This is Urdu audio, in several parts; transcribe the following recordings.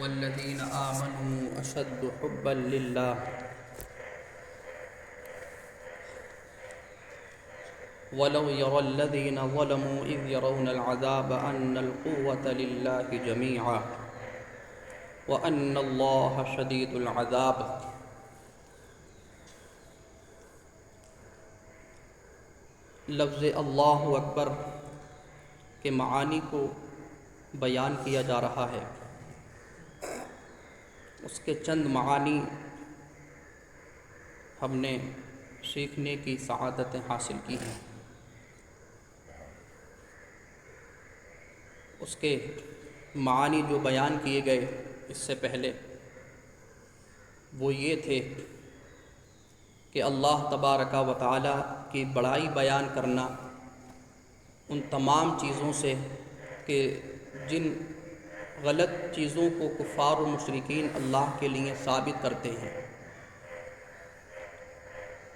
والذین آمنوا اشد حبا للہ ولو يرى الذين ظلموا إذ يرون العذاب أن القوة لله جميعا وأن الله شديد العذاب۔ لفظ اللہ اکبر کے معانی کو بیان کیا جا رہا ہے۔ اس کے چند معانی ہم نے سیکھنے کی سعادتیں حاصل کی ہیں۔ اس کے معانی جو بیان کیے گئے اس سے پہلے وہ یہ تھے کہ اللہ تبارک و تعالی کی بڑائی بیان کرنا ان تمام چیزوں سے کہ جن غلط چیزوں کو کفار و مشرکین اللہ کے لیے ثابت کرتے ہیں،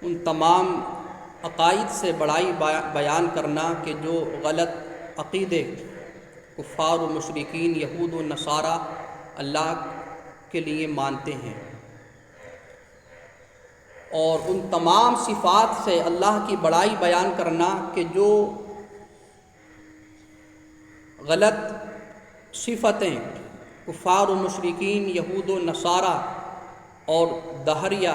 ان تمام عقائد سے بڑائی بیان کرنا کہ جو غلط عقیدے کفار و مشرکین یہود و نصارہ اللہ کے لیے مانتے ہیں، اور ان تمام صفات سے اللہ کی بڑائی بیان کرنا کہ جو غلط صفتیں کفار و مشرکین یہود و نصارہ اور دہریہ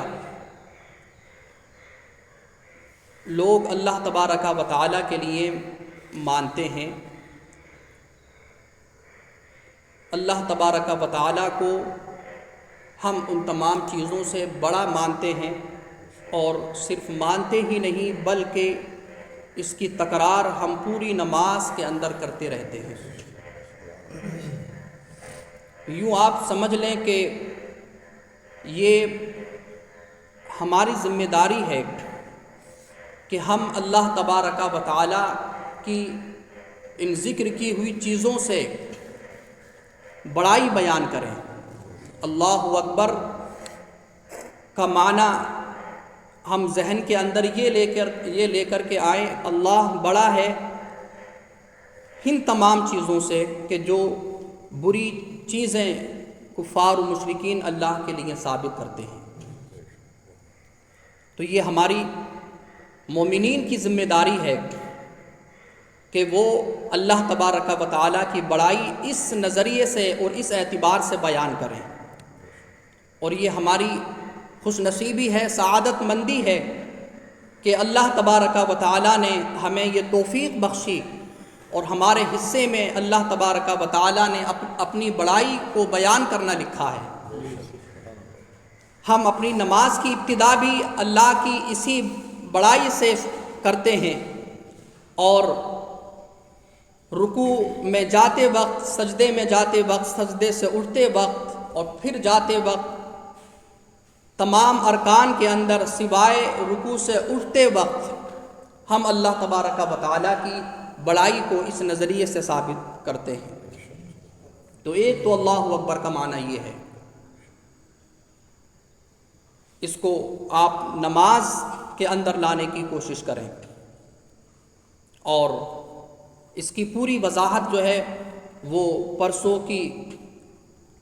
لوگ اللہ تبارک و تعالیٰ کے لیے مانتے ہیں، اللہ تبارک و تعالیٰ کو ہم ان تمام چیزوں سے بڑا مانتے ہیں، اور صرف مانتے ہی نہیں بلکہ اس کی تکرار ہم پوری نماز کے اندر کرتے رہتے ہیں۔ یوں آپ سمجھ لیں کہ یہ ہماری ذمہ داری ہے کہ ہم اللہ تبارک و تعالیٰ کی ان ذکر کی ہوئی چیزوں سے بڑائی بیان کریں۔ اللہ اکبر کا معنی ہم ذہن کے اندر یہ لے کر کے آئیں، اللہ بڑا ہے ان تمام چیزوں سے کہ جو بری چیزیں کفار و مشرکین اللہ کے لیے ثابت کرتے ہیں۔ تو یہ ہماری مومنین کی ذمہ داری ہے کہ وہ اللہ تبارک و تعالیٰ کی بڑائی اس نظریے سے اور اس اعتبار سے بیان کریں، اور یہ ہماری خوش نصیبی ہے، سعادت مندی ہے کہ اللہ تبارک و تعالیٰ نے ہمیں یہ توفیق بخشی اور ہمارے حصے میں اللہ تبارک و تعالیٰ نے اپنی بڑائی کو بیان کرنا لکھا ہے۔ ہم اپنی نماز کی ابتدا بھی اللہ کی اسی بڑائی سے کرتے ہیں، اور رکوع میں جاتے وقت، سجدے میں جاتے وقت، سجدے سے اٹھتے وقت اور پھر جاتے وقت، تمام ارکان کے اندر سوائے رکوع سے اٹھتے وقت ہم اللہ تبارک و تعالیٰ کی بڑائی کو اس نظریے سے ثابت کرتے ہیں۔ تو ایک تو اللہ اکبر کا معنی یہ ہے، اس کو آپ نماز کے اندر لانے کی کوشش کریں، اور اس کی پوری وضاحت جو ہے وہ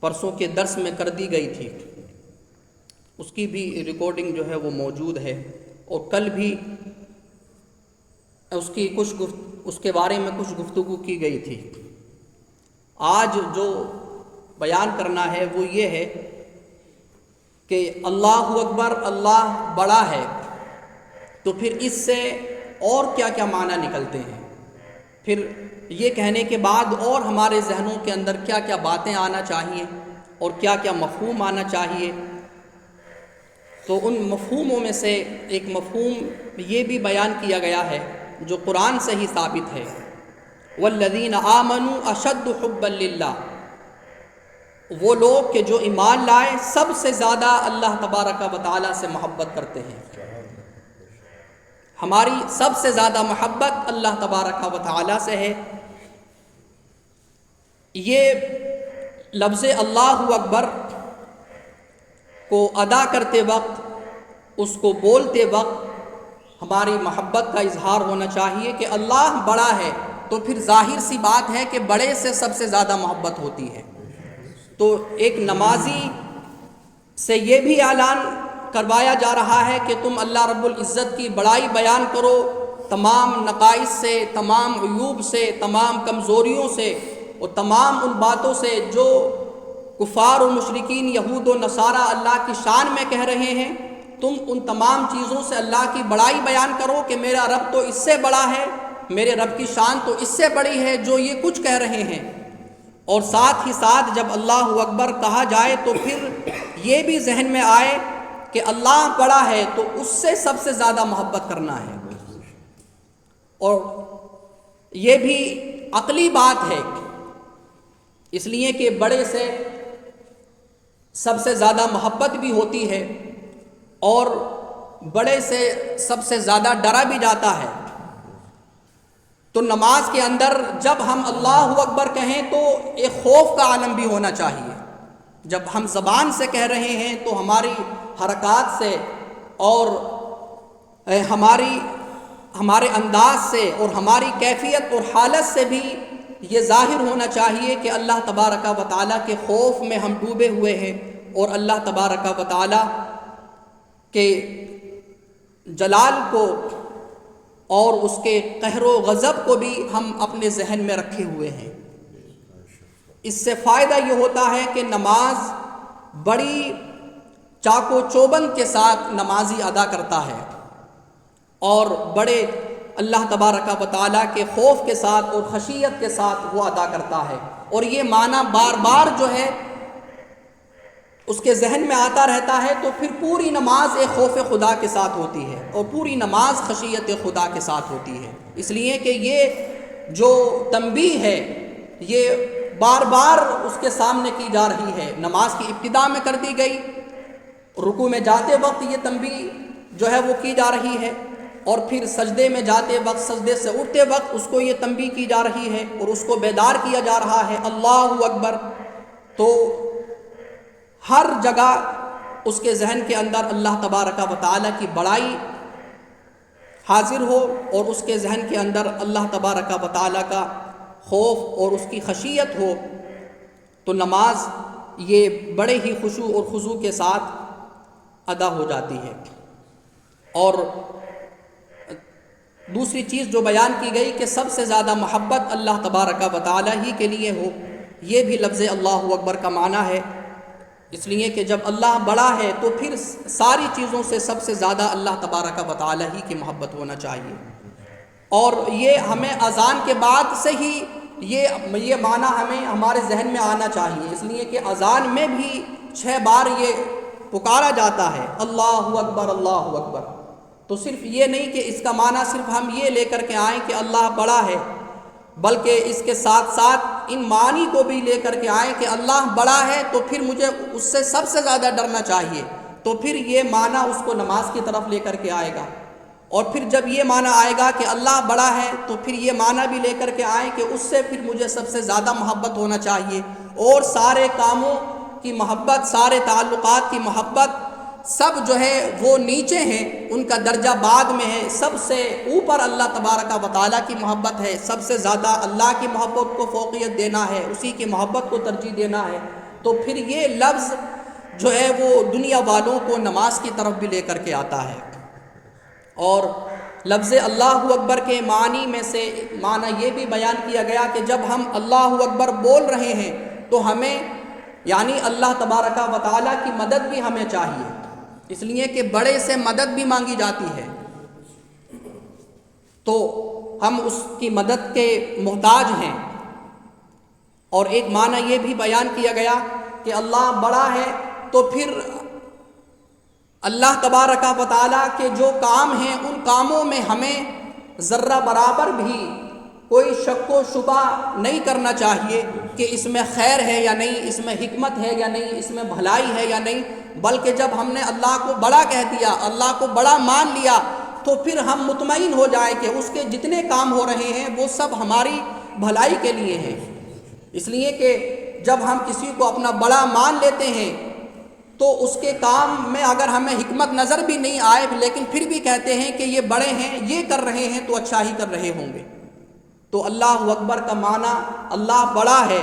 پرسوں کے درس میں کر دی گئی تھی، اس کی بھی ریکارڈنگ جو ہے وہ موجود ہے، اور کل بھی اس کے بارے میں کچھ گفتگو کی گئی تھی۔ آج جو بیان کرنا ہے وہ یہ ہے کہ اللہ اکبر، اللہ بڑا ہے، تو پھر اس سے اور کیا کیا معنی نکلتے ہیں، پھر یہ کہنے کے بعد اور ہمارے ذہنوں کے اندر کیا کیا باتیں آنا چاہیے اور کیا کیا مفہوم آنا چاہیے۔ تو ان مفہوموں میں سے ایک مفہوم یہ بھی بیان کیا گیا ہے جو قرآن سے ہی ثابت ہے، والذین آمنوا اشد حبا للہ، وہ لوگ کہ جو ایمان لائے سب سے زیادہ اللہ تبارک و تعالیٰ سے محبت کرتے ہیں۔ ہماری سب سے زیادہ محبت اللہ تبارک و تعالیٰ سے ہے۔ یہ لفظ اللہ اکبر کو ادا کرتے وقت، اس کو بولتے وقت ہماری محبت کا اظہار ہونا چاہیے کہ اللہ بڑا ہے، تو پھر ظاہر سی بات ہے کہ بڑے سے سب سے زیادہ محبت ہوتی ہے۔ تو ایک نمازی سے یہ بھی اعلان کروایا جا رہا ہے کہ تم اللہ رب العزت کی بڑائی بیان کرو، تمام نقائص سے، تمام عیوب سے، تمام کمزوریوں سے اور تمام ان باتوں سے جو کفار و مشرکین یہود و نصارہ اللہ کی شان میں کہہ رہے ہیں، تم ان تمام چیزوں سے اللہ کی بڑائی بیان کرو کہ میرا رب تو اس سے بڑا ہے، میرے رب کی شان تو اس سے بڑی ہے جو یہ کچھ کہہ رہے ہیں۔ اور ساتھ ہی ساتھ جب اللہ اکبر کہا جائے تو پھر یہ بھی ذہن میں آئے کہ اللہ بڑا ہے تو اس سے سب سے زیادہ محبت کرنا ہے، اور یہ بھی عقلی بات ہے، اس لیے کہ بڑے سے سب سے زیادہ محبت بھی ہوتی ہے اور بڑے سے سب سے زیادہ ڈرا بھی جاتا ہے۔ تو نماز کے اندر جب ہم اللہ اکبر کہیں تو ایک خوف کا عالم بھی ہونا چاہیے۔ جب ہم زبان سے کہہ رہے ہیں تو ہماری حرکات سے اور ہمارے انداز سے اور ہماری کیفیت اور حالت سے بھی یہ ظاہر ہونا چاہیے کہ اللہ تبارک و تعالیٰ کے خوف میں ہم ڈوبے ہوئے ہیں، اور اللہ تبارک و تعالیٰ کے جلال کو اور اس کے قہر و غضب کو بھی ہم اپنے ذہن میں رکھے ہوئے ہیں۔ اس سے فائدہ یہ ہوتا ہے کہ نماز بڑی چاق و چوبند کے ساتھ نمازی ادا کرتا ہے، اور بڑے اللہ تبارک و تعالیٰ کے خوف کے ساتھ اور خشیت کے ساتھ وہ ادا کرتا ہے، اور یہ معنی بار بار جو ہے اس کے ذہن میں آتا رہتا ہے، تو پھر پوری نماز ایک خوف خدا کے ساتھ ہوتی ہے اور پوری نماز خشیت خدا کے ساتھ ہوتی ہے۔ اس لیے کہ یہ جو تنبیہ ہے یہ بار بار اس کے سامنے کی جا رہی ہے، نماز کی ابتدا میں کر دی گئی، رکوع میں جاتے وقت یہ تنبیہ جو ہے وہ کی جا رہی ہے، اور پھر سجدے میں جاتے وقت، سجدے سے اٹھتے وقت اس کو یہ تنبیہ کی جا رہی ہے اور اس کو بیدار کیا جا رہا ہے، اللہ اکبر۔ تو ہر جگہ اس کے ذہن کے اندر اللہ تبارک و تعالیٰ کی بڑائی حاضر ہو اور اس کے ذہن کے اندر اللہ تبارک و تعالیٰ کا خوف اور اس کی خشیت ہو، تو نماز یہ بڑے ہی خشوع اور خضوع کے ساتھ ادا ہو جاتی ہے۔ اور دوسری چیز جو بیان کی گئی کہ سب سے زیادہ محبت اللہ تبارک و تعالیٰ ہی کے لیے ہو، یہ بھی لفظ اللہ اکبر کا معنی ہے، اس لیے کہ جب اللہ بڑا ہے تو پھر ساری چیزوں سے سب سے زیادہ اللہ تبارک و تعالیٰ ہی کی محبت ہونا چاہیے۔ اور یہ ہمیں اذان کے بعد سے ہی یہ معنی ہمیں ہمارے ذہن میں آنا چاہیے، اس لیے کہ اذان میں بھی 6 بار یہ پکارا جاتا ہے اللہ اکبر اللہ اکبر۔ تو صرف یہ نہیں کہ اس کا معنی صرف ہم یہ لے کر کے آئیں کہ اللہ بڑا ہے، بلکہ اس کے ساتھ ساتھ ان معنی کو بھی لے کر کے آئیں کہ اللہ بڑا ہے تو پھر مجھے اس سے سب سے زیادہ ڈرنا چاہیے، تو پھر یہ معنی اس کو نماز کی طرف لے کر کے آئے گا۔ اور پھر جب یہ معنی آئے گا کہ اللہ بڑا ہے تو پھر یہ معنی بھی لے کر کے آئیں کہ اس سے پھر مجھے سب سے زیادہ محبت ہونا چاہیے، اور سارے کاموں کی محبت، سارے تعلقات کی محبت، سب جو ہے وہ نیچے ہیں، ان کا درجہ بعد میں ہے، سب سے اوپر اللہ تبارک و تعالیٰ کی محبت ہے، سب سے زیادہ اللہ کی محبت کو فوقیت دینا ہے، اسی کی محبت کو ترجیح دینا ہے۔ تو پھر یہ لفظ جو ہے وہ دنیا والوں کو نماز کی طرف بھی لے کر کے آتا ہے۔ اور لفظ اللہ اکبر کے معنی میں سے معنی یہ بھی بیان کیا گیا کہ جب ہم اللہ اکبر بول رہے ہیں تو ہمیں یعنی اللہ تبارک و تعالیٰ کی مدد بھی ہمیں چاہیے، اس لیے کہ بڑے سے مدد بھی مانگی جاتی ہے، تو ہم اس کی مدد کے محتاج ہیں۔ اور ایک معنی یہ بھی بیان کیا گیا کہ اللہ بڑا ہے تو پھر اللہ تبارک و تعالیٰ کے جو کام ہیں ان کاموں میں ہمیں ذرہ برابر بھی کوئی شک و شبہ نہیں کرنا چاہیے کہ اس میں خیر ہے یا نہیں، اس میں حکمت ہے یا نہیں، اس میں بھلائی ہے یا نہیں، بلکہ جب ہم نے اللہ کو بڑا کہہ دیا، اللہ کو بڑا مان لیا، تو پھر ہم مطمئن ہو جائیں کہ اس کے جتنے کام ہو رہے ہیں وہ سب ہماری بھلائی کے لیے ہیں۔ اس لیے کہ جب ہم کسی کو اپنا بڑا مان لیتے ہیں تو اس کے کام میں اگر ہمیں حکمت نظر بھی نہیں آئے لیکن پھر بھی کہتے ہیں کہ یہ بڑے ہیں، یہ کر رہے ہیں تو اچھا ہی کر رہے ہوں گے۔ تو اللہ اکبر کا معنی اللہ بڑا ہے،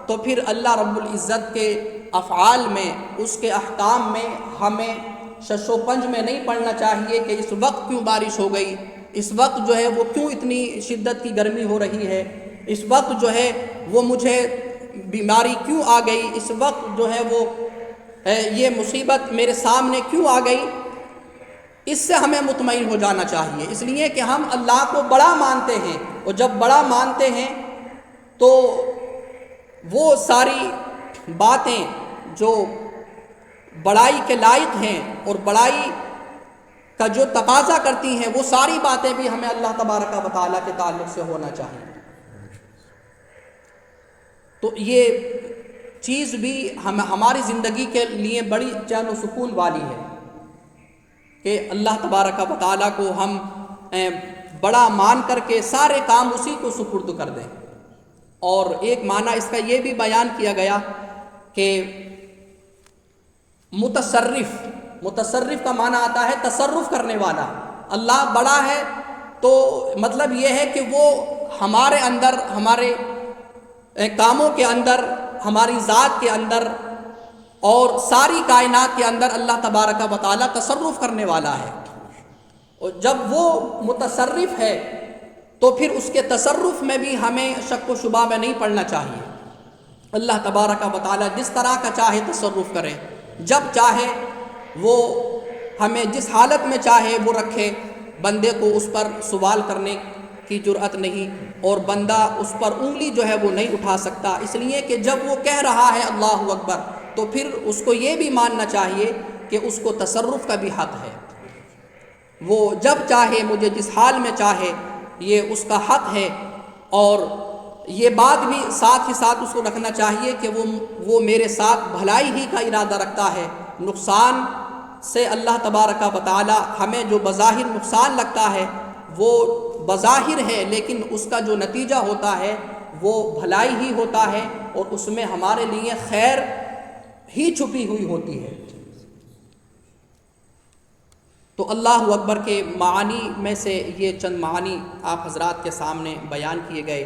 تو تو پھر اللہ رب العزت کے افعال میں، اس کے احکام میں ہمیں شش و پنج میں نہیں پڑھنا چاہیے کہ اس وقت کیوں بارش ہو گئی، اس وقت جو ہے وہ کیوں اتنی شدت کی گرمی ہو رہی ہے، اس وقت جو ہے وہ مجھے بیماری کیوں آ گئی، اس وقت جو ہے وہ یہ مصیبت میرے سامنے کیوں آ گئی۔ اس سے ہمیں مطمئن ہو جانا چاہیے، اس لیے کہ ہم اللہ کو بڑا مانتے ہیں، اور جب بڑا مانتے ہیں تو وہ ساری باتیں جو بڑائی کے لائق ہیں اور بڑائی کا جو تقاضا کرتی ہیں، وہ ساری باتیں بھی ہمیں اللہ تبارک و تعالیٰ کے تعلق سے ہونا چاہیے۔ تو یہ چیز بھی ہماری زندگی کے لیے بڑی چین و سکون والی ہے کہ اللہ تبارک و تعالیٰ کو ہم بڑا مان کر کے سارے کام اسی کو سپرد کر دیں۔ اور ایک معنی اس کا یہ بھی بیان کیا گیا کہ متصرف کا معنی آتا ہے تصرف کرنے والا۔ اللہ بڑا ہے تو مطلب یہ ہے کہ وہ ہمارے اندر، ہمارے کاموں کے اندر، ہماری ذات کے اندر اور ساری کائنات کے اندر اللہ تبارک و تعالیٰ تصرف کرنے والا ہے۔ اور جب وہ متصرف ہے تو پھر اس کے تصرف میں بھی ہمیں شک و شبہ میں نہیں پڑنا چاہیے۔ اللہ تبارک و تعالیٰ جس طرح کا چاہے تصرف کرے، جب چاہے وہ ہمیں جس حالت میں چاہے وہ رکھے، بندے کو اس پر سوال کرنے کی جرأت نہیں، اور بندہ اس پر انگلی جو ہے وہ نہیں اٹھا سکتا، اس لیے کہ جب وہ کہہ رہا ہے اللہ اکبر تو پھر اس کو یہ بھی ماننا چاہیے کہ اس کو تصرف کا بھی حق ہے۔ وہ جب چاہے، مجھے جس حال میں چاہے، یہ اس کا حق ہے۔ اور یہ بات بھی ساتھ ہی ساتھ اس کو رکھنا چاہیے کہ وہ میرے ساتھ بھلائی ہی کا ارادہ رکھتا ہے۔ نقصان سے اللہ تبارک و تعالی ہمیں جو بظاہر نقصان لگتا ہے وہ بظاہر ہے، لیکن اس کا جو نتیجہ ہوتا ہے وہ بھلائی ہی ہوتا ہے، اور اس میں ہمارے لیے خیر ہی چھپی ہوئی ہوتی ہے۔ تو اللہ اکبر کے معانی میں سے یہ چند معانی آپ حضرات کے سامنے بیان کیے گئے۔